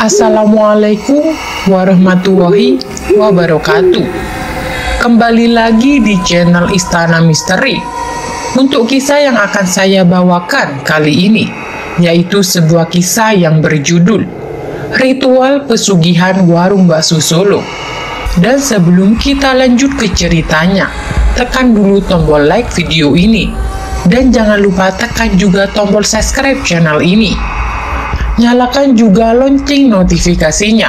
Assalamualaikum warahmatullahi wabarakatuh. Kembali lagi di channel Istana Misteri. Untuk kisah yang akan saya bawakan kali ini, yaitu sebuah kisah yang berjudul Ritual Pesugihan Warung Bakso Solo. Dan sebelum kita lanjut ke ceritanya, tekan dulu tombol like video ini. Dan jangan lupa tekan juga tombol subscribe channel ini. Nyalakan juga lonceng notifikasinya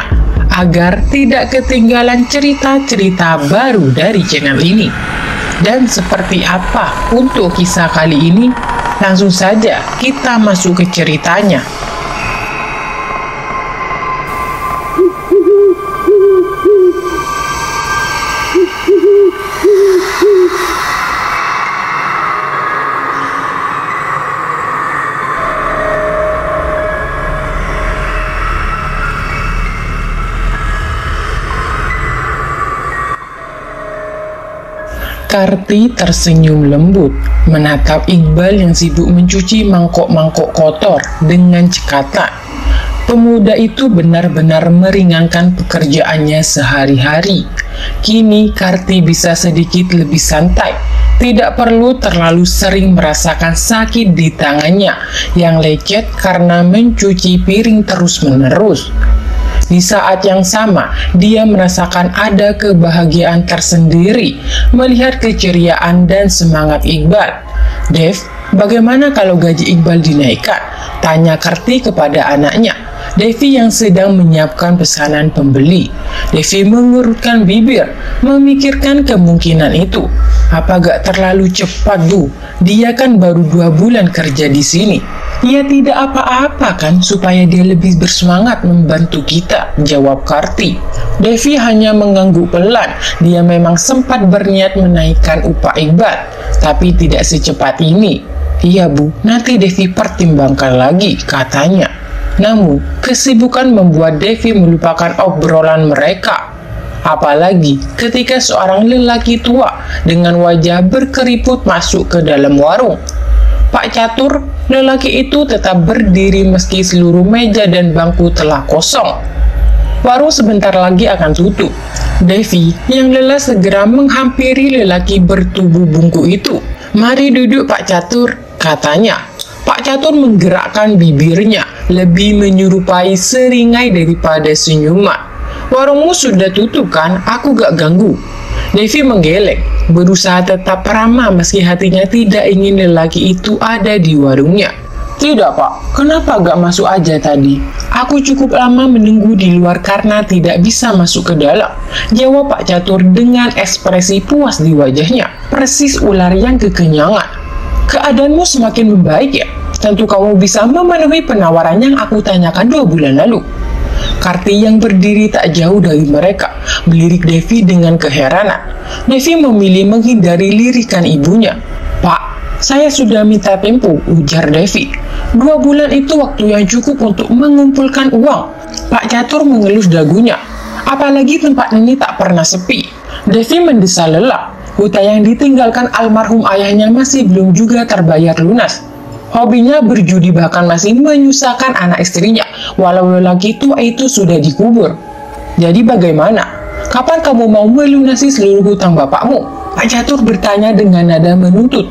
agar tidak ketinggalan cerita-cerita baru dari channel ini. Dan seperti apa untuk kisah kali ini? Langsung saja kita masuk ke ceritanya. Karti tersenyum lembut menatap Iqbal yang sibuk mencuci mangkok-mangkok kotor dengan cekatan. Pemuda itu benar-benar meringankan pekerjaannya sehari-hari. Kini Karti bisa sedikit lebih santai, tidak perlu terlalu sering merasakan sakit di tangannya yang lecet karena mencuci piring terus-menerus. Di saat yang sama, dia merasakan ada kebahagiaan tersendiri melihat keceriaan dan semangat Iqbal. "Dev, bagaimana kalau gaji Iqbal dinaikkan?" tanya Karti kepada anaknya, Devi yang sedang menyiapkan pesanan pembeli. Devi mengerutkan bibir, memikirkan kemungkinan itu. Apa gak terlalu cepat, Bu? Dia kan baru 2 bulan kerja di sini. "Ya tidak apa-apa kan, supaya dia lebih bersemangat membantu kita," jawab Karti. Devi hanya mengangguk pelan. Dia memang sempat berniat menaikkan upah Iqbal, tapi tidak secepat ini. "Iya, Bu, nanti Devi pertimbangkan lagi," katanya. Namun, kesibukan membuat Devi melupakan obrolan mereka. Apalagi ketika seorang lelaki tua dengan wajah berkeriput masuk ke dalam warung. Pak Catur, lelaki itu tetap berdiri meski seluruh meja dan bangku telah kosong. Warung sebentar lagi akan tutup. Devi yang lelah segera menghampiri lelaki bertubuh bungkuk itu. "Mari duduk, Pak Catur," katanya. Pak Catur menggerakkan bibirnya, lebih menyerupai seringai daripada senyuman. "Warungmu sudah tutup kan? Aku gak ganggu." Devi menggeleng, berusaha tetap ramah meski hatinya tidak ingin lelaki itu ada di warungnya. "Tidak, Pak. Kenapa gak masuk aja tadi? Aku cukup lama menunggu di luar karena tidak bisa masuk ke dalam," jawab Pak Catur dengan ekspresi puas di wajahnya, persis ular yang kekenyangan. "Keadaanmu semakin membaik ya? Tentu kamu bisa memenuhi penawaran yang aku tanyakan 2 bulan lalu." Karti yang berdiri tak jauh dari mereka melirik Devi dengan keheranan. Devi memilih menghindari lirikan ibunya. "Pak, saya sudah minta tempo," ujar Devi. 2 bulan itu waktu yang cukup untuk mengumpulkan uang." Pak Catur mengelus dagunya. "Apalagi tempat ini tak pernah sepi." Devi mendesah lelah. Hutang yang ditinggalkan almarhum ayahnya masih belum juga terbayar lunas. Hobinya berjudi bahkan masih menyusahkan anak istrinya, walau lelaki tua itu sudah dikubur. "Jadi bagaimana? Kapan kamu mau melunasi seluruh hutang bapakmu?" Pak Catur bertanya dengan nada menuntut.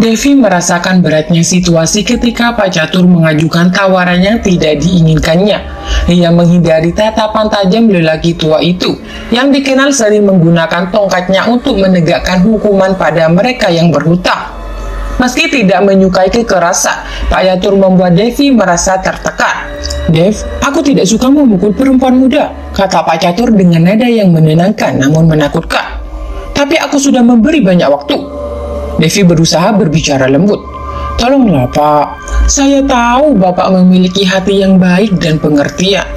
Devi merasakan beratnya situasi ketika Pak Catur mengajukan tawaran yang tidak diinginkannya. Ia menghindari tatapan tajam lelaki tua itu, yang dikenal sering menggunakan tongkatnya untuk menegakkan hukuman pada mereka yang berhutang. Meski tidak menyukai kekerasan, Pak Catur membuat Devi merasa tertekan. "Dev, aku tidak suka memukul perempuan muda," kata Pak Catur dengan nada yang menenangkan namun menakutkan. "Tapi aku sudah memberi banyak waktu." Devi berusaha berbicara lembut. "Tolonglah, Pak. Saya tahu Bapak memiliki hati yang baik dan pengertian.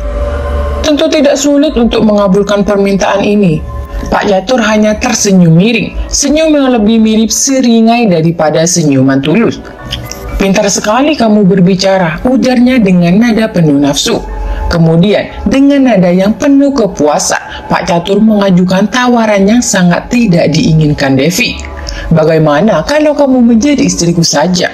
Tentu tidak sulit untuk mengabulkan permintaan ini." Pak Catur hanya tersenyum miring, senyum yang lebih mirip seringai daripada senyuman tulus. "Pintar sekali kamu berbicara," ujarnya dengan nada penuh nafsu. Kemudian, dengan nada yang penuh kepuasan, Pak Catur mengajukan tawaran yang sangat tidak diinginkan Devi. "Bagaimana kalau kamu menjadi istriku saja?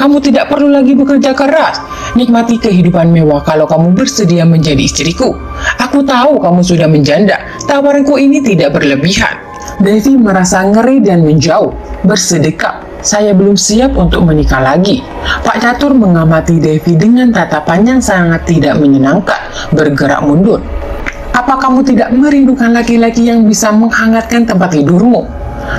Kamu tidak perlu lagi bekerja keras. Nikmati kehidupan mewah kalau kamu bersedia menjadi istriku. Aku tahu kamu sudah menjanda. Tawaranku ini tidak berlebihan. Devi merasa ngeri dan menjauh, bersedekap. Saya belum siap untuk menikah lagi. Pak Catur mengamati Devi dengan tatapan yang sangat tidak menyenangkan, bergerak mundur. Apa kamu tidak merindukan laki-laki yang bisa menghangatkan tempat tidurmu?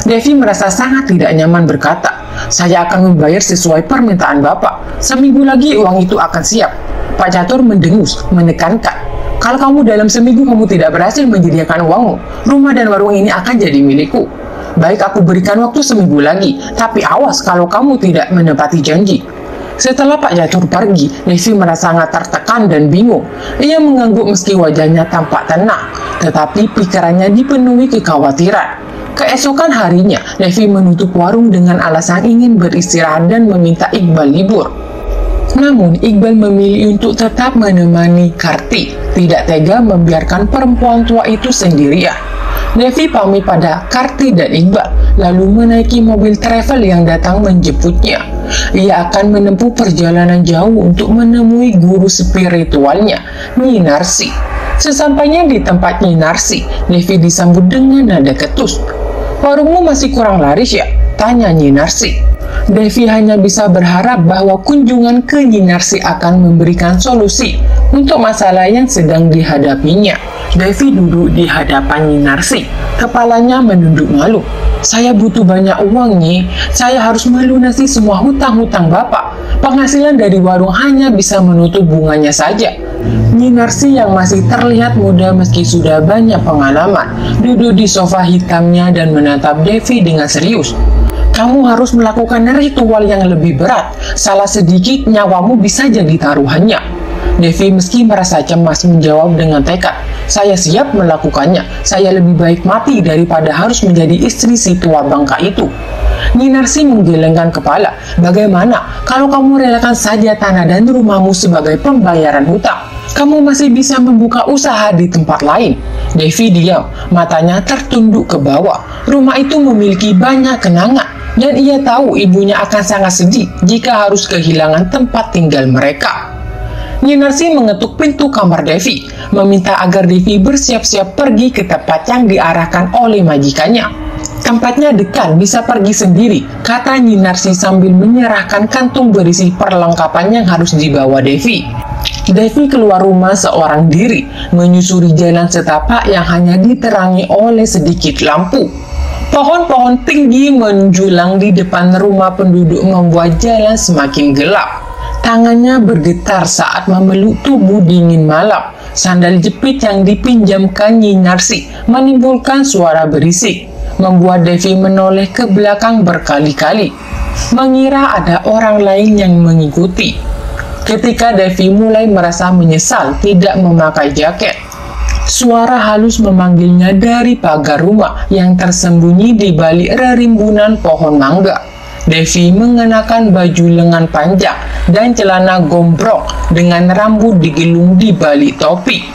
Devi merasa sangat tidak nyaman berkata, saya akan membayar sesuai permintaan Bapak. Seminggu lagi uang itu akan siap. Pak Catur mendengus, menekankan. Kalau kamu dalam seminggu kamu tidak berhasil menyediakan uangmu, rumah dan warung ini akan jadi milikku. Baik, aku berikan waktu seminggu lagi, tapi awas kalau kamu tidak menepati janji. Setelah Pak Catur pergi, Devi merasa sangat tertekan dan bingung. Ia mengangguk meski wajahnya tampak tenang, tetapi pikirannya dipenuhi kekhawatiran. Keesokan harinya, Devi menutup warung dengan alasan ingin beristirahat dan meminta Iqbal libur. Namun, Iqbal memilih untuk tetap menemani Karti, tidak tega membiarkan perempuan tua itu sendirian. Devi pamit pada Karti dan Iqbal, lalu menaiki mobil travel yang datang menjemputnya. Ia akan menempuh perjalanan jauh untuk menemui guru spiritualnya, Nyi Narsi. Sesampainya di tempat Nyi Narsi, Devi disambut dengan nada ketus. Warungmu masih kurang laris ya? Tanya Nyi Narsi. Devi hanya bisa berharap bahwa kunjungan ke Nyi Narsi akan memberikan solusi untuk masalah yang sedang dihadapinya. Devi duduk di hadapan Nyi Narsi. Kepalanya menunduk malu. Saya butuh banyak uang, Nyi. Saya harus melunasi semua hutang-hutang Bapak. Penghasilan dari warung hanya bisa menutup bunganya saja. Nyi Narsi yang masih terlihat muda meski sudah banyak pengalaman, duduk di sofa hitamnya dan menatap Devi dengan serius. Kamu harus melakukan ritual yang lebih berat. Salah sedikit nyawamu bisa jadi taruhannya. Devi meski merasa cemas menjawab dengan tekad. Saya siap melakukannya. Saya lebih baik mati daripada harus menjadi istri si tua bangka itu. Nyi Narsi menggelengkan kepala. Bagaimana kalau kamu relakan saja tanah dan rumahmu sebagai pembayaran hutang? Kamu masih bisa membuka usaha di tempat lain. Devi diam, matanya tertunduk ke bawah. Rumah itu memiliki banyak kenangan, dan ia tahu ibunya akan sangat sedih jika harus kehilangan tempat tinggal mereka. Nyi Narsi mengetuk pintu kamar Devi, meminta agar Devi bersiap-siap pergi ke tempat yang diarahkan oleh majikannya. Tempatnya dekat, bisa pergi sendiri, kata Nyi Narsi sambil menyerahkan kantung berisi perlengkapan yang harus dibawa Devi. Devi keluar rumah seorang diri, menyusuri jalan setapak yang hanya diterangi oleh sedikit lampu. Pohon-pohon tinggi menjulang di depan rumah penduduk membuat jalan semakin gelap. Tangannya bergetar saat memeluk tubuh dingin malam. Sandal jepit yang dipinjamkan Nyi Narsi menimbulkan suara berisik, membuat Devi menoleh ke belakang berkali-kali, mengira ada orang lain yang mengikuti. Ketika Devi mulai merasa menyesal tidak memakai jaket, suara halus memanggilnya dari pagar rumah yang tersembunyi di balik rerimbunan pohon mangga. Devi mengenakan baju lengan panjang dan celana gombrong dengan rambut digelung di balik topi.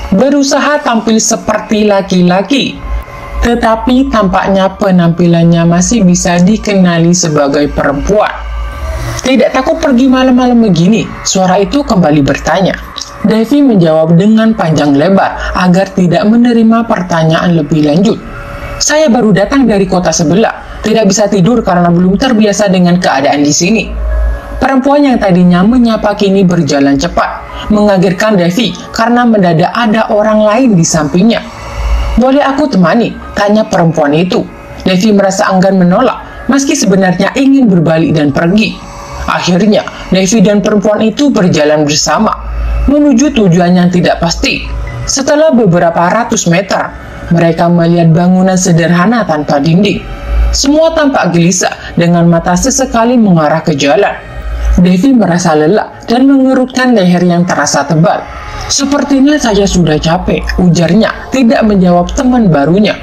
Berusaha tampil seperti laki-laki, tetapi tampaknya penampilannya masih bisa dikenali sebagai perempuan. Tidak takut pergi malam-malam begini? Suara itu kembali bertanya. Devi menjawab dengan panjang lebar agar tidak menerima pertanyaan lebih lanjut. Saya baru datang dari kota sebelah. Tidak bisa tidur karena belum terbiasa dengan keadaan di sini. Perempuan yang tadinya menyapa kini berjalan cepat, mengagetkan Devi karena mendadak ada orang lain di sampingnya. Boleh aku temani? Tanya perempuan itu. Devi merasa enggan menolak, meski sebenarnya ingin berbalik dan pergi. Akhirnya, Devi dan perempuan itu berjalan bersama, menuju tujuan yang tidak pasti. Setelah beberapa ratus meter, mereka melihat bangunan sederhana tanpa dinding. Semua tampak gelisah dengan mata sesekali mengarah ke jalan. Devi merasa lelah dan mengerutkan leher yang terasa tebal. Sepertinya saya sudah capek, ujarnya, tidak menjawab teman barunya.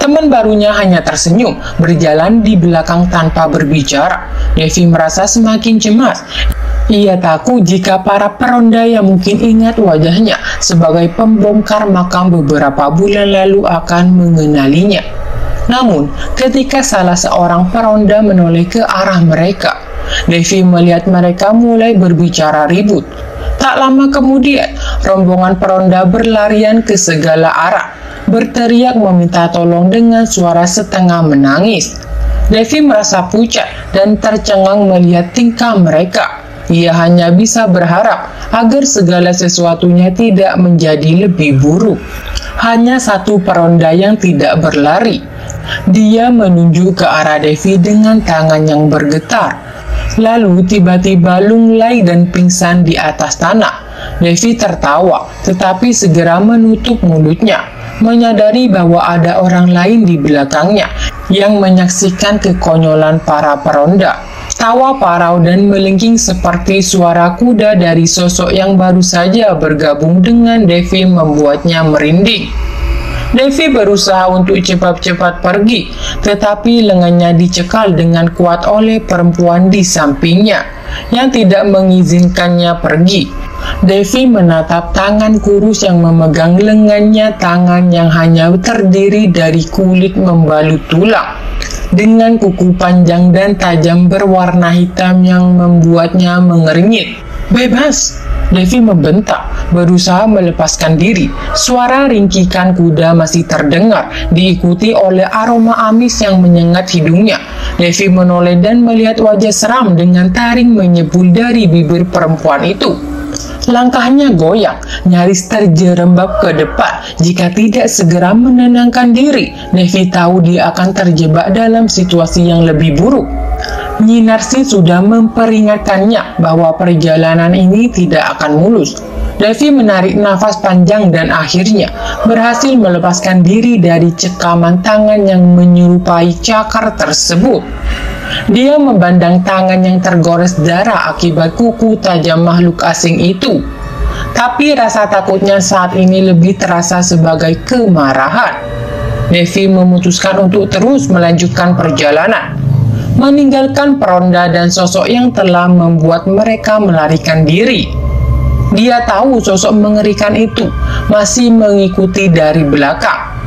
Teman barunya hanya tersenyum, berjalan di belakang tanpa berbicara. Devi merasa semakin cemas. Ia takut jika para peronda yang mungkin ingat wajahnya sebagai pembongkar makam beberapa bulan lalu akan mengenalinya. Namun, ketika salah seorang peronda menoleh ke arah mereka, Devi melihat mereka mulai berbicara ribut. Tak lama kemudian, rombongan peronda berlarian ke segala arah, berteriak meminta tolong dengan suara setengah menangis. Devi merasa pucat dan tercengang melihat tingkah mereka. Ia hanya bisa berharap agar segala sesuatunya tidak menjadi lebih buruk. Hanya satu peronda yang tidak berlari. Dia menunjuk ke arah Devi dengan tangan yang bergetar. Lalu tiba-tiba lunglai dan pingsan di atas tanah. Devi tertawa, tetapi segera menutup mulutnya, menyadari bahwa ada orang lain di belakangnya yang menyaksikan kekonyolan para peronda. Tawa parau dan melengking seperti suara kuda dari sosok yang baru saja bergabung dengan Devi membuatnya merinding. Devi berusaha untuk cepat-cepat pergi, tetapi lengannya dicekal dengan kuat oleh perempuan di sampingnya, yang tidak mengizinkannya pergi. Devi menatap tangan kurus yang memegang lengannya, tangan yang hanya terdiri dari kulit membalut tulang, dengan kuku panjang dan tajam berwarna hitam yang membuatnya mengernyit. "Bebas!" Devi membentak, berusaha melepaskan diri. Suara ringkikan kuda masih terdengar, diikuti oleh aroma amis yang menyengat hidungnya. Devi menoleh dan melihat wajah seram dengan taring menyembul dari bibir perempuan itu. Langkahnya goyang, nyaris terjerembab ke depan. Jika tidak segera menenangkan diri, Devi tahu dia akan terjebak dalam situasi yang lebih buruk. Nyi Narsi sudah memperingatkannya bahwa perjalanan ini tidak akan mulus. Devi menarik nafas panjang dan akhirnya berhasil melepaskan diri dari cekaman tangan yang menyerupai cakar tersebut. Dia memandang tangan yang tergores darah akibat kuku tajam makhluk asing itu. Tapi rasa takutnya saat ini lebih terasa sebagai kemarahan. Devi memutuskan untuk terus melanjutkan perjalanan, meninggalkan peronda dan sosok yang telah membuat mereka melarikan diri. Dia tahu sosok mengerikan itu masih mengikuti dari belakang.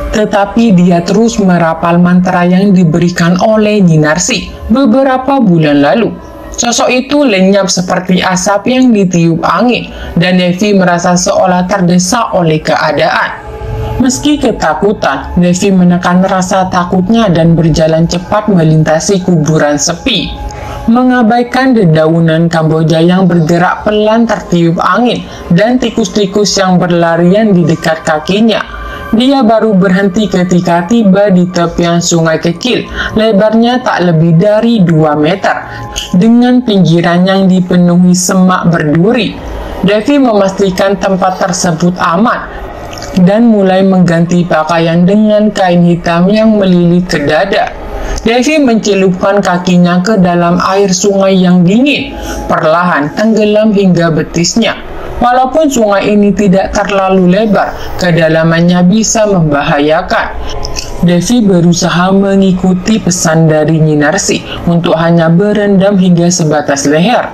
Tetapi dia terus merapal mantra yang diberikan oleh Nyi Narsi beberapa bulan lalu. Sosok itu lenyap seperti asap yang ditiup angin, dan Devi merasa seolah terdesak oleh keadaan. Meski ketakutan, Devi menekan rasa takutnya dan berjalan cepat melintasi kuburan sepi. Mengabaikan dedaunan Kamboja yang bergerak pelan tertiup angin dan tikus-tikus yang berlarian di dekat kakinya. Dia baru berhenti ketika tiba di tepian sungai kecil, lebarnya tak lebih dari 2 meter, dengan pinggiran yang dipenuhi semak berduri. Devi memastikan tempat tersebut aman, dan mulai mengganti pakaian dengan kain hitam yang melilit ke dada. Devi mencelupkan kakinya ke dalam air sungai yang dingin, perlahan tenggelam hingga betisnya. Walaupun sungai ini tidak terlalu lebar, kedalamannya bisa membahayakan. Devi berusaha mengikuti pesan dari Nyi Narsi untuk hanya berendam hingga sebatas leher.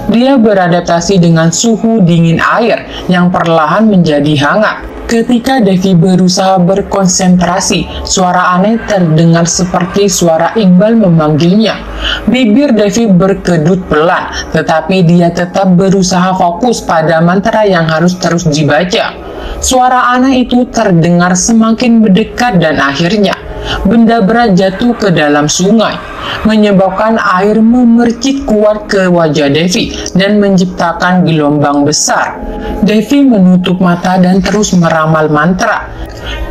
Dia beradaptasi dengan suhu dingin air yang perlahan menjadi hangat. Ketika Devi berusaha berkonsentrasi, suara aneh terdengar seperti suara Iqbal memanggilnya. Bibir Devi berkedut pelan, tetapi dia tetap berusaha fokus pada mantra yang harus terus dibaca. Suara aneh itu terdengar semakin mendekat dan akhirnya benda berat jatuh ke dalam sungai, menyebabkan air memercik kuat ke wajah Devi dan menciptakan gelombang besar. Devi menutup mata dan terus meramal mantra.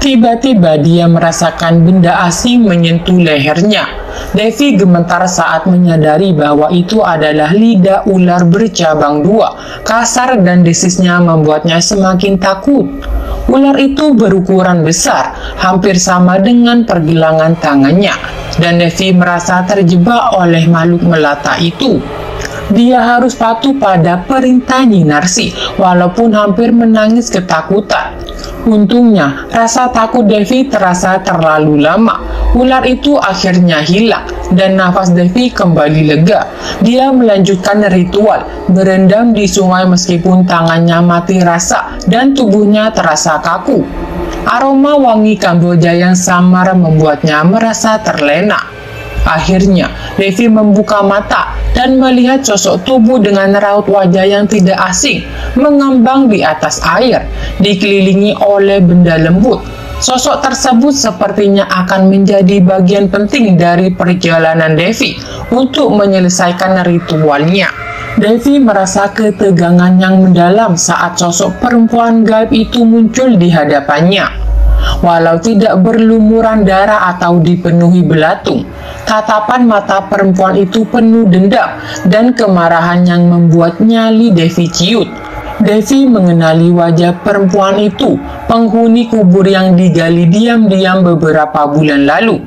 Tiba-tiba dia merasakan benda asing menyentuh lehernya. Devi gemetar saat menyadari bahwa itu adalah lidah ular bercabang 2. Kasar dan desisnya membuatnya semakin takut. Ular itu berukuran besar, hampir sama dengan pergelangan tangannya, dan Devi merasa terjebak oleh makhluk melata itu. Dia harus patuh pada perintah Nyi Narsi, walaupun hampir menangis ketakutan. Untungnya, rasa takut Devi terasa terlalu lama. Ular itu akhirnya hilang, dan nafas Devi kembali lega. Dia melanjutkan ritual, berendam di sungai meskipun tangannya mati rasa, dan tubuhnya terasa kaku. Aroma wangi Kamboja yang samar membuatnya merasa terlena. Akhirnya, Devi membuka mata dan melihat sosok tubuh dengan raut wajah yang tidak asing mengambang di atas air, dikelilingi oleh benda lembut. Sosok tersebut sepertinya akan menjadi bagian penting dari perjalanan Devi untuk menyelesaikan ritualnya. Devi merasa ketegangan yang mendalam saat sosok perempuan gaib itu muncul di hadapannya. Walau tidak berlumuran darah atau dipenuhi belatung, tatapan mata perempuan itu penuh dendam dan kemarahan yang membuat nyali Devi ciut. Devi mengenali wajah perempuan itu, penghuni kubur yang digali diam-diam beberapa bulan lalu.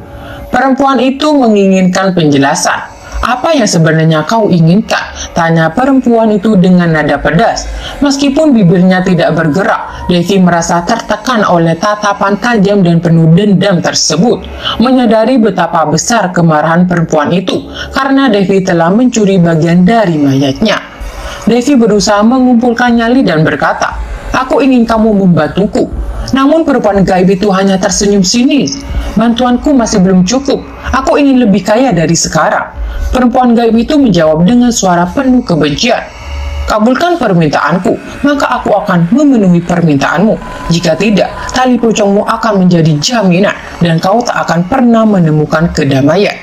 Perempuan itu menginginkan penjelasan. "Apa yang sebenarnya kau inginkan?" tanya perempuan itu dengan nada pedas. Meskipun bibirnya tidak bergerak, Devi merasa tertekan oleh tatapan tajam dan penuh dendam tersebut. Menyadari betapa besar kemarahan perempuan itu karena Devi telah mencuri bagian dari mayatnya. Devi berusaha mengumpulkan nyali dan berkata, "Aku ingin kamu membantuku." Namun perempuan gaib itu hanya tersenyum sinis. "Bantuanku masih belum cukup. Aku ingin lebih kaya dari sekarang." Perempuan gaib itu menjawab dengan suara penuh kebencian. "Kabulkan permintaanku, maka aku akan memenuhi permintaanmu. Jika tidak, tali pocongmu akan menjadi jaminan dan kau tak akan pernah menemukan kedamaian."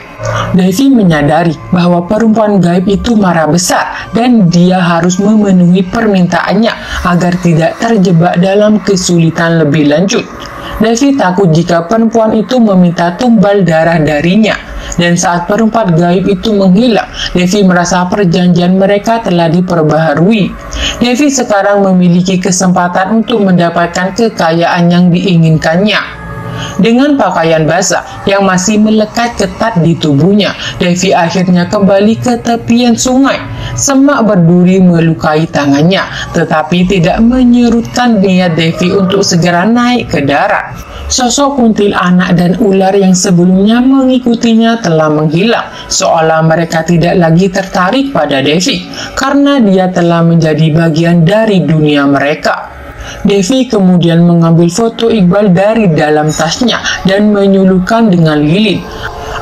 Devi menyadari bahwa perempuan gaib itu marah besar dan dia harus memenuhi permintaannya agar tidak terjebak dalam kesulitan lebih lanjut. Devi takut jika perempuan itu meminta tumbal darah darinya, dan saat perempuan gaib itu menghilang, Devi merasa perjanjian mereka telah diperbaharui. Devi sekarang memiliki kesempatan untuk mendapatkan kekayaan yang diinginkannya. Dengan pakaian basah yang masih melekat ketat di tubuhnya, Devi akhirnya kembali ke tepian sungai. Semak berduri melukai tangannya, tetapi tidak menyurutkan niat Devi untuk segera naik ke darat. Sosok kuntilanak dan ular yang sebelumnya mengikutinya telah menghilang, seolah mereka tidak lagi tertarik pada Devi, karena dia telah menjadi bagian dari dunia mereka. Devi kemudian mengambil foto Iqbal dari dalam tasnya dan menyuluhkan dengan lilin.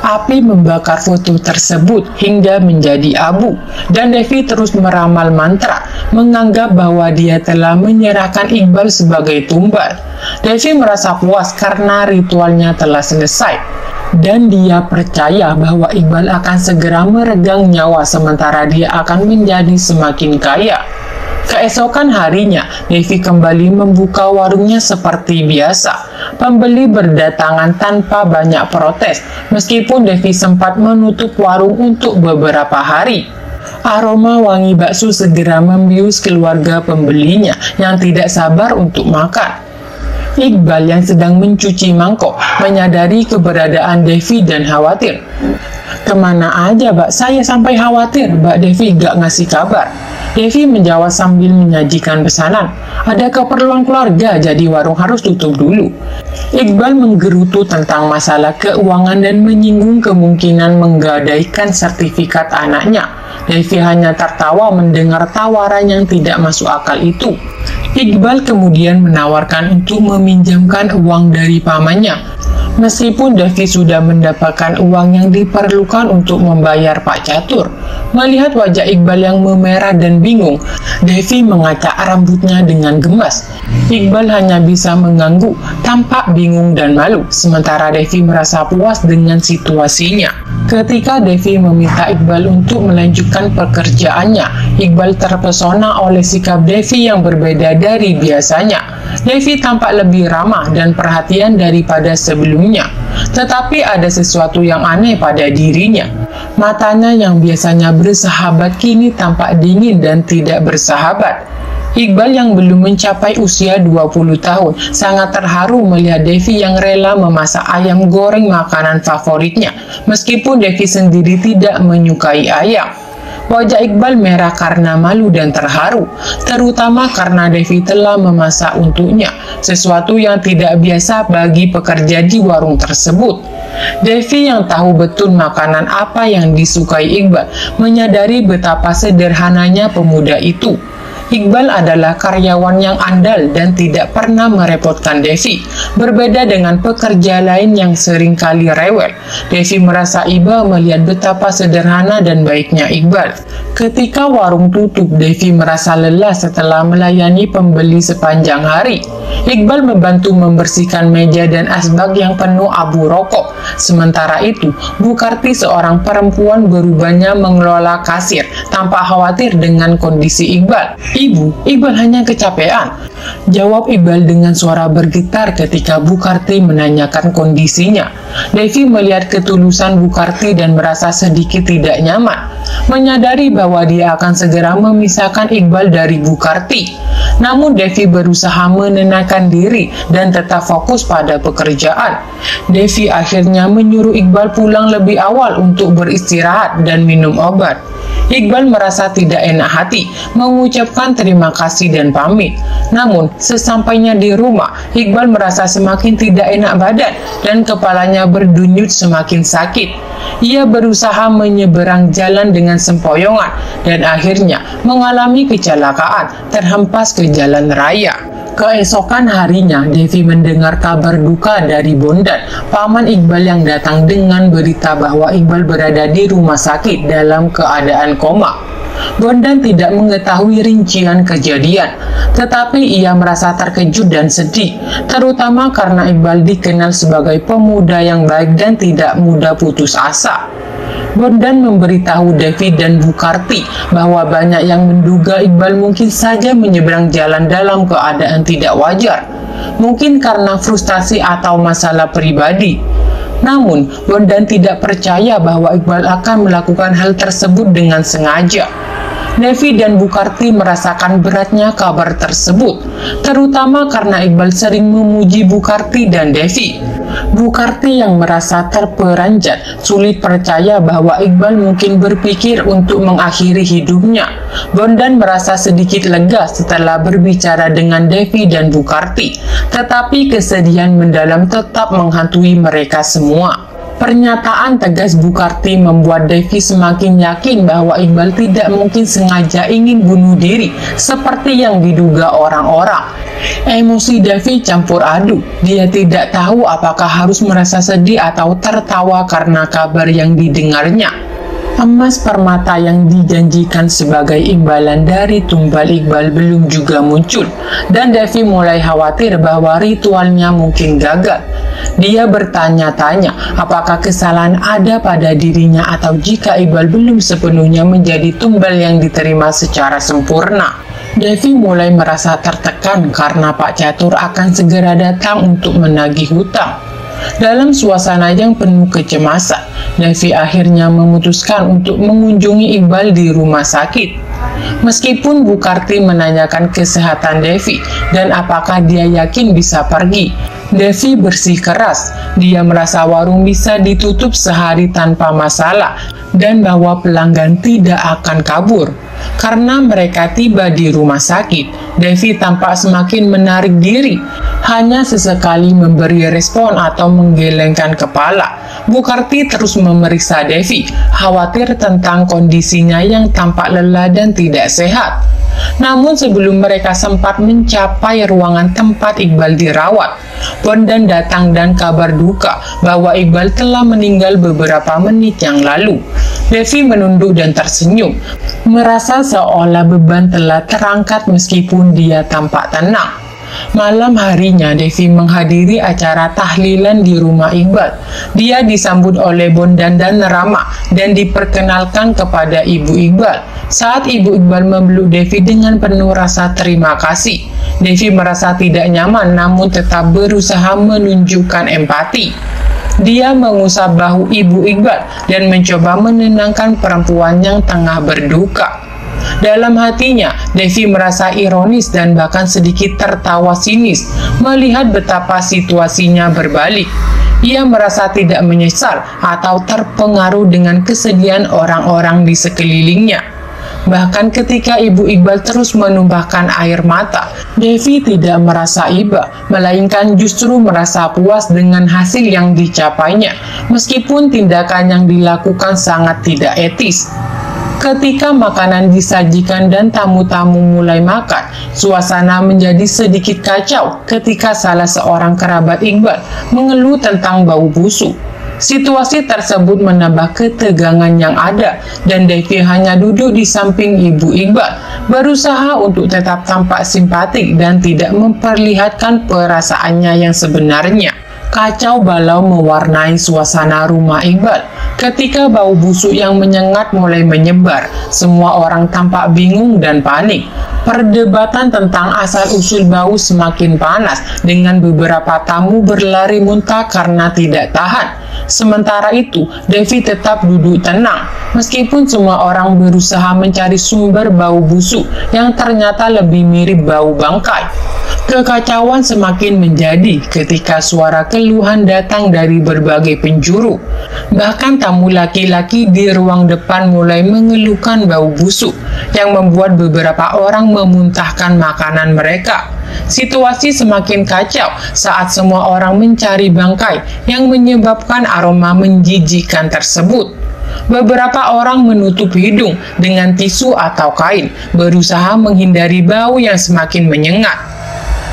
Api membakar foto tersebut hingga menjadi abu, dan Devi terus meramal mantra, menganggap bahwa dia telah menyerahkan Iqbal sebagai tumbal. Devi merasa puas karena ritualnya telah selesai, dan dia percaya bahwa Iqbal akan segera meregang nyawa sementara dia akan menjadi semakin kaya. Keesokan harinya, Devi kembali membuka warungnya seperti biasa. Pembeli berdatangan tanpa banyak protes, meskipun Devi sempat menutup warung untuk beberapa hari. Aroma wangi bakso segera membius keluarga pembelinya yang tidak sabar untuk makan. Iqbal yang sedang mencuci mangkok menyadari keberadaan Devi dan khawatir. "Kemana aja, Mbak? Saya sampai khawatir Mbak Devi gak ngasih kabar." Devi menjawab sambil menyajikan pesanan. "Ada keperluan keluarga, jadi warung harus tutup dulu." Iqbal menggerutu tentang masalah keuangan dan menyinggung kemungkinan menggadaikan sertifikat anaknya. Devi hanya tertawa mendengar tawaran yang tidak masuk akal itu. Iqbal kemudian menawarkan untuk meminjamkan uang dari pamannya. Meskipun Devi sudah mendapatkan uang yang diperlukan untuk membayar Pak Catur, melihat wajah Iqbal yang memerah dan bingung, Devi mengacak rambutnya dengan gemas. Iqbal hanya bisa mengangguk, tampak bingung dan malu, sementara Devi merasa puas dengan situasinya. Ketika Devi meminta Iqbal untuk melanjutkan pekerjaannya, Iqbal terpesona oleh sikap Devi yang berbeda dari biasanya. Devi tampak lebih ramah dan perhatian daripada sebelumnya, tetapi ada sesuatu yang aneh pada dirinya. Matanya yang biasanya bersahabat kini tampak dingin dan tidak bersahabat. Iqbal yang belum mencapai usia 20 tahun sangat terharu melihat Devi yang rela memasak ayam goreng makanan favoritnya, meskipun Devi sendiri tidak menyukai ayam. Wajah Iqbal merah karena malu dan terharu, terutama karena Devi telah memasak untuknya, sesuatu yang tidak biasa bagi pekerja di warung tersebut. Devi yang tahu betul makanan apa yang disukai Iqbal, menyadari betapa sederhananya pemuda itu. Iqbal adalah karyawan yang andal dan tidak pernah merepotkan Devi. Berbeda dengan pekerja lain yang sering kali rewel, Devi merasa iba melihat betapa sederhana dan baiknya Iqbal. Ketika warung tutup, Devi merasa lelah setelah melayani pembeli sepanjang hari. Iqbal membantu membersihkan meja dan asbak yang penuh abu rokok. Sementara itu, Bu Karti, seorang perempuan, berubahnya mengelola kasir tanpa khawatir dengan kondisi Iqbal. "Ibu, Iqbal hanya kecapean," jawab Iqbal dengan suara bergetar ketika Bu Karti menanyakan kondisinya. Devi melihat ketulusan Bu Karti dan merasa sedikit tidak nyaman, menyadari bahwa dia akan segera memisahkan Iqbal dari Bu Karti. Namun Devi berusaha menenangkan diri dan tetap fokus pada pekerjaan. Devi akhirnya menyuruh Iqbal pulang lebih awal untuk beristirahat dan minum obat. Iqbal merasa tidak enak hati, mengucapkan terima kasih dan pamit. Namun, sesampainya di rumah, Iqbal merasa semakin tidak enak badan dan kepalanya berdenyut semakin sakit. Ia berusaha menyeberang jalan dengan sempoyongan dan akhirnya mengalami kecelakaan, terhempas ke jalan raya. Keesokan harinya, Devi mendengar kabar duka dari Bondan, paman Iqbal, yang datang dengan berita bahwa Iqbal berada di rumah sakit dalam keadaan koma. Bondan tidak mengetahui rincian kejadian, tetapi ia merasa terkejut dan sedih, terutama karena Iqbal dikenal sebagai pemuda yang baik dan tidak mudah putus asa. Bondan memberitahu Devi dan Bu Karti bahwa banyak yang menduga Iqbal mungkin saja menyeberang jalan dalam keadaan tidak wajar, mungkin karena frustasi atau masalah pribadi. Namun, Bondan tidak percaya bahwa Iqbal akan melakukan hal tersebut dengan sengaja. Devi dan Bu Karti merasakan beratnya kabar tersebut, terutama karena Iqbal sering memuji Bu Karti dan Devi. Bu Karti yang merasa terperanjat, sulit percaya bahwa Iqbal mungkin berpikir untuk mengakhiri hidupnya. Bondan merasa sedikit lega setelah berbicara dengan Devi dan Bu Karti, tetapi kesedihan mendalam tetap menghantui mereka semua. Pernyataan tegas Bu Karti membuat Devi semakin yakin bahwa Iqbal tidak mungkin sengaja ingin bunuh diri seperti yang diduga orang-orang. Emosi Devi campur aduk. Dia tidak tahu apakah harus merasa sedih atau tertawa karena kabar yang didengarnya. Emas permata yang dijanjikan sebagai imbalan dari tumbal Iqbal belum juga muncul, dan Devi mulai khawatir bahwa ritualnya mungkin gagal. Dia bertanya-tanya apakah kesalahan ada pada dirinya atau jika Iqbal belum sepenuhnya menjadi tumbal yang diterima secara sempurna. Devi mulai merasa tertekan karena Pak Catur akan segera datang untuk menagih hutang. Dalam suasana yang penuh kecemasan, Devi akhirnya memutuskan untuk mengunjungi Iqbal di rumah sakit. Meskipun Bu Karti menanyakan kesehatan Devi dan apakah dia yakin bisa pergi, Devi bersikeras. Dia merasa warung bisa ditutup sehari tanpa masalah dan bahwa pelanggan tidak akan kabur. Karena mereka tiba di rumah sakit, Devi tampak semakin menarik diri, hanya sesekali memberi respon atau menggelengkan kepala. Bu Karti terus memeriksa Devi, khawatir tentang kondisinya yang tampak lelah dan tidak sehat. Namun sebelum mereka sempat mencapai ruangan tempat Iqbal dirawat, Bondan datang dan kabar duka bahwa Iqbal telah meninggal beberapa menit yang lalu. Devi menunduk dan tersenyum, merasa seolah beban telah terangkat meskipun dia tampak tenang. Malam harinya, Devi menghadiri acara tahlilan di rumah Iqbal. Dia disambut oleh Bondan dan Rama dan diperkenalkan kepada Ibu Iqbal. Saat Ibu Iqbal memeluk Devi dengan penuh rasa terima kasih, Devi merasa tidak nyaman namun tetap berusaha menunjukkan empati. Dia mengusap bahu Ibu Iqbal dan mencoba menenangkan perempuan yang tengah berduka. Dalam hatinya, Devi merasa ironis dan bahkan sedikit tertawa sinis melihat betapa situasinya berbalik. Ia merasa tidak menyesal atau terpengaruh dengan kesedihan orang-orang di sekelilingnya. Bahkan ketika Ibu Iqbal terus menumpahkan air mata, Devi tidak merasa iba, melainkan justru merasa puas dengan hasil yang dicapainya, meskipun tindakan yang dilakukan sangat tidak etis. Ketika makanan disajikan dan tamu-tamu mulai makan, suasana menjadi sedikit kacau ketika salah seorang kerabat Iqbal mengeluh tentang bau busuk. Situasi tersebut menambah ketegangan yang ada, dan Devi hanya duduk di samping ibu Iqbal, berusaha untuk tetap tampak simpatik dan tidak memperlihatkan perasaannya yang sebenarnya. Kacau balau mewarnai suasana rumah Iqbal. Ketika bau busuk yang menyengat mulai menyebar, semua orang tampak bingung dan panik. Perdebatan tentang asal-usul bau semakin panas, dengan beberapa tamu berlari muntah karena tidak tahan. Sementara itu, Devi tetap duduk tenang, meskipun semua orang berusaha mencari sumber bau busuk yang ternyata lebih mirip bau bangkai. Kekacauan semakin menjadi ketika suara keluhan datang dari berbagai penjuru. Bahkan tamu laki-laki di ruang depan mulai mengeluhkan bau busuk yang membuat beberapa orang memuntahkan makanan mereka. Situasi semakin kacau saat semua orang mencari bangkai yang menyebabkan aroma menjijikkan tersebut. Beberapa orang menutup hidung dengan tisu atau kain, berusaha menghindari bau yang semakin menyengat.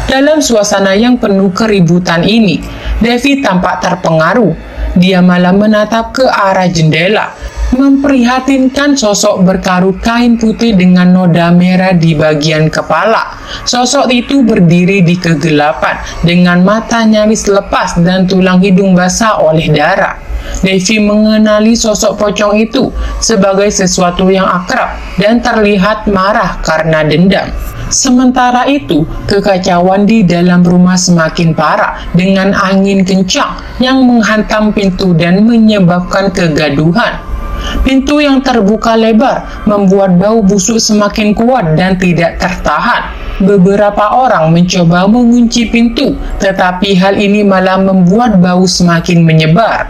Dalam suasana yang penuh keributan ini, Devi tampak terpengaruh. Dia malah menatap ke arah jendela, memprihatinkan sosok berkarut kain putih dengan noda merah di bagian kepala. Sosok itu berdiri di kegelapan dengan mata nyaris lepas dan tulang hidung basah oleh darah. Devi mengenali sosok pocong itu sebagai sesuatu yang akrab dan terlihat marah karena dendam. Sementara itu, kekacauan di dalam rumah semakin parah dengan angin kencang yang menghantam pintu dan menyebabkan kegaduhan. Pintu yang terbuka lebar membuat bau busuk semakin kuat dan tidak tertahan. Beberapa orang mencoba mengunci pintu, tetapi hal ini malah membuat bau semakin menyebar.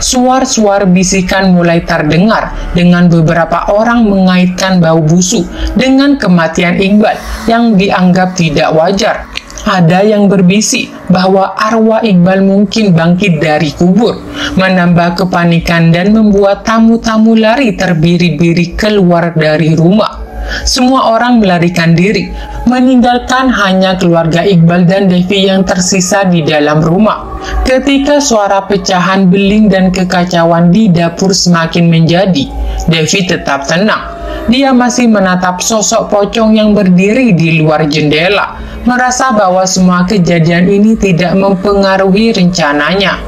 Suar-suar bisikan mulai terdengar, dengan beberapa orang mengaitkan bau busuk dengan kematian Iqbal yang dianggap tidak wajar. Ada yang berbisik bahwa arwah Iqbal mungkin bangkit dari kubur, menambah kepanikan dan membuat tamu-tamu lari terbiri-biri keluar dari rumah. Semua orang melarikan diri, meninggalkan hanya keluarga Iqbal dan Devi yang tersisa di dalam rumah. Ketika suara pecahan beling dan kekacauan di dapur semakin menjadi, Devi tetap tenang. Dia masih menatap sosok pocong yang berdiri di luar jendela, merasa bahwa semua kejadian ini tidak mempengaruhi rencananya.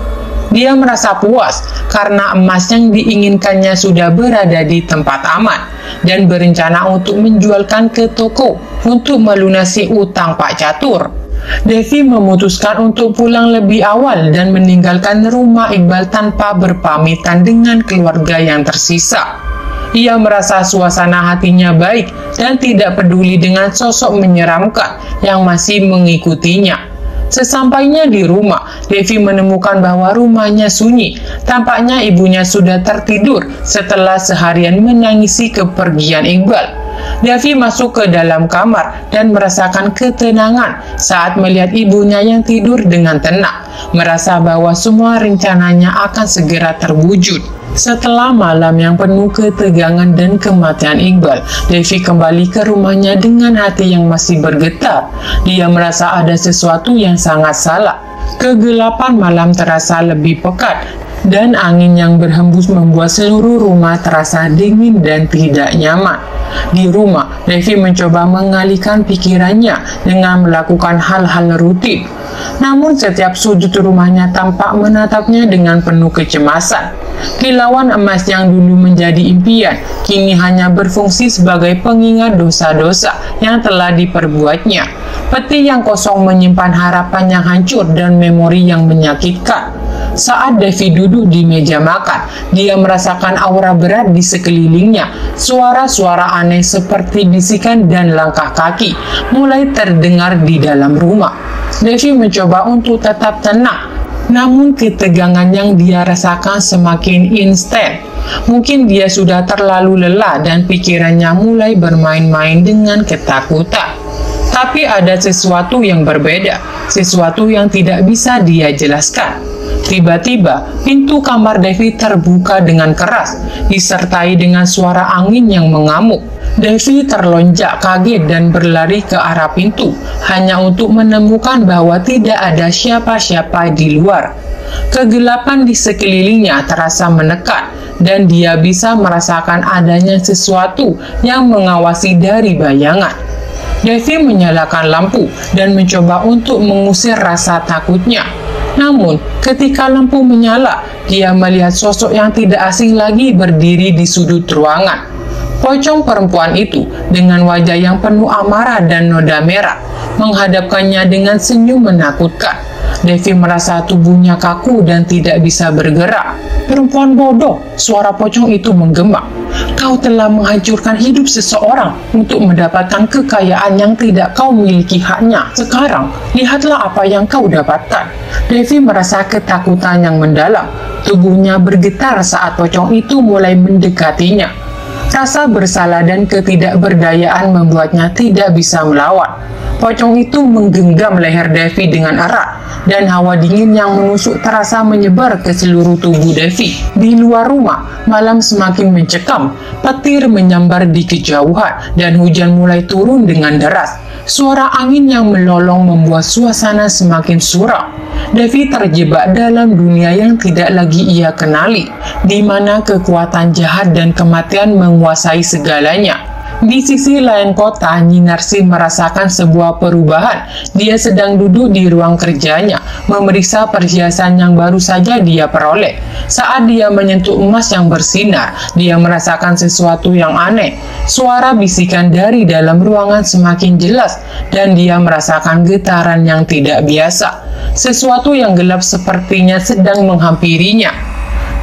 Dia merasa puas karena emas yang diinginkannya sudah berada di tempat aman dan berencana untuk menjualkan ke toko untuk melunasi utang Pak Catur. Devi memutuskan untuk pulang lebih awal dan meninggalkan rumah Iqbal tanpa berpamitan dengan keluarga yang tersisa. Ia merasa suasana hatinya baik dan tidak peduli dengan sosok menyeramkan yang masih mengikutinya. Sesampainya di rumah, Devi menemukan bahwa rumahnya sunyi. Tampaknya ibunya sudah tertidur setelah seharian menangisi kepergian Iqbal. Devi masuk ke dalam kamar dan merasakan ketenangan saat melihat ibunya yang tidur dengan tenang, merasa bahwa semua rencananya akan segera terwujud. Setelah malam yang penuh ketegangan dan kematian Iqbal, Devi kembali ke rumahnya dengan hati yang masih bergetar. Dia merasa ada sesuatu yang sangat salah. Kegelapan malam terasa lebih pekat, dan angin yang berhembus membuat seluruh rumah terasa dingin dan tidak nyaman. Di rumah, Devi mencoba mengalihkan pikirannya dengan melakukan hal-hal rutin. Namun setiap sudut rumahnya tampak menatapnya dengan penuh kecemasan. Kilauan emas yang dulu menjadi impian, kini hanya berfungsi sebagai pengingat dosa-dosa yang telah diperbuatnya. Peti yang kosong menyimpan harapan yang hancur dan memori yang menyakitkan. Saat Devi duduk di meja makan, dia merasakan aura berat di sekelilingnya. Suara-suara aneh seperti bisikan dan langkah kaki mulai terdengar di dalam rumah. Devi mencoba untuk tetap tenang, namun ketegangan yang dia rasakan semakin instan. Mungkin dia sudah terlalu lelah dan pikirannya mulai bermain-main dengan ketakutan. Tapi ada sesuatu yang berbeda, sesuatu yang tidak bisa dia jelaskan. Tiba-tiba, pintu kamar Devi terbuka dengan keras, disertai dengan suara angin yang mengamuk. Devi terlonjak kaget dan berlari ke arah pintu, hanya untuk menemukan bahwa tidak ada siapa-siapa di luar. Kegelapan di sekelilingnya terasa menekan, dan dia bisa merasakan adanya sesuatu yang mengawasi dari bayangan. Devi menyalakan lampu dan mencoba untuk mengusir rasa takutnya. Namun, ketika lampu menyala, dia melihat sosok yang tidak asing lagi berdiri di sudut ruangan. Pocong perempuan itu, dengan wajah yang penuh amarah dan noda merah, menghadapkannya dengan senyum menakutkan. Devi merasa tubuhnya kaku dan tidak bisa bergerak. "Perempuan bodoh," suara pocong itu menggema. "Kau telah menghancurkan hidup seseorang untuk mendapatkan kekayaan yang tidak kau miliki haknya. Sekarang, lihatlah apa yang kau dapatkan." Devi merasa ketakutan yang mendalam. Tubuhnya bergetar saat pocong itu mulai mendekatinya. Rasa bersalah dan ketidakberdayaan membuatnya tidak bisa melawan. Pocong itu menggenggam leher Devi dengan erat, dan hawa dingin yang menusuk terasa menyebar ke seluruh tubuh Devi. Di luar rumah, malam semakin mencekam, petir menyambar di kejauhan, dan hujan mulai turun dengan deras. Suara angin yang melolong membuat suasana semakin suram. Devi terjebak dalam dunia yang tidak lagi ia kenali, di mana kekuatan jahat dan kematian menguasai segalanya. Di sisi lain kota, Nyinarsi merasakan sebuah perubahan. Dia sedang duduk di ruang kerjanya, memeriksa perhiasan yang baru saja dia peroleh. Saat dia menyentuh emas yang bersinar, dia merasakan sesuatu yang aneh. Suara bisikan dari dalam ruangan semakin jelas, dan dia merasakan getaran yang tidak biasa. Sesuatu yang gelap sepertinya sedang menghampirinya.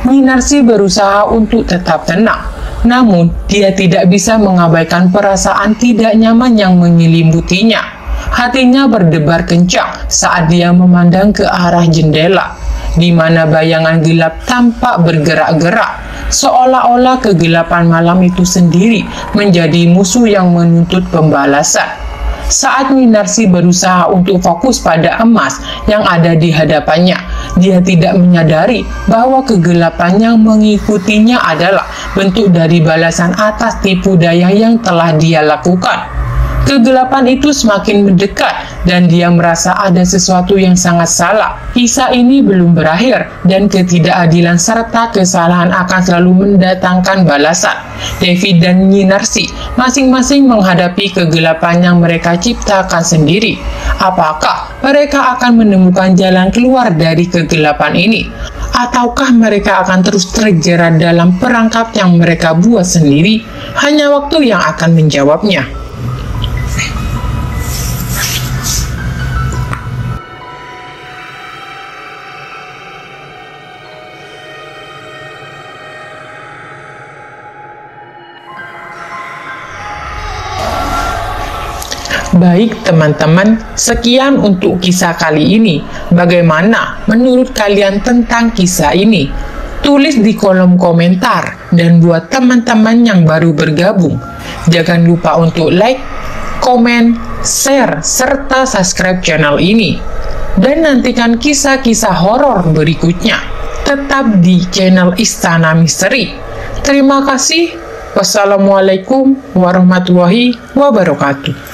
Nyinarsi berusaha untuk tetap tenang. Namun, dia tidak bisa mengabaikan perasaan tidak nyaman yang menyelimutinya. Hatinya berdebar kencang saat dia memandang ke arah jendela, di mana bayangan gelap tampak bergerak-gerak, seolah-olah kegelapan malam itu sendiri menjadi musuh yang menuntut pembalasan. Saat Nyinarsi berusaha untuk fokus pada emas yang ada di hadapannya, dia tidak menyadari bahwa kegelapan yang mengikutinya adalah bentuk dari balasan atas tipu daya yang telah dia lakukan. Kegelapan itu semakin mendekat, dan dia merasa ada sesuatu yang sangat salah. Kisah ini belum berakhir, dan ketidakadilan serta kesalahan akan selalu mendatangkan balasan. Devi dan Nyinarsi masing-masing menghadapi kegelapan yang mereka ciptakan sendiri. Apakah mereka akan menemukan jalan keluar dari kegelapan ini? Ataukah mereka akan terus terjerat dalam perangkap yang mereka buat sendiri? Hanya waktu yang akan menjawabnya. Baik teman-teman, sekian untuk kisah kali ini. Bagaimana menurut kalian tentang kisah ini? Tulis di kolom komentar, dan buat teman-teman yang baru bergabung, jangan lupa untuk like, komen, share, serta subscribe channel ini. Dan nantikan kisah-kisah horor berikutnya, tetap di channel Istana Misteri. Terima kasih. Wassalamualaikum warahmatullahi wabarakatuh.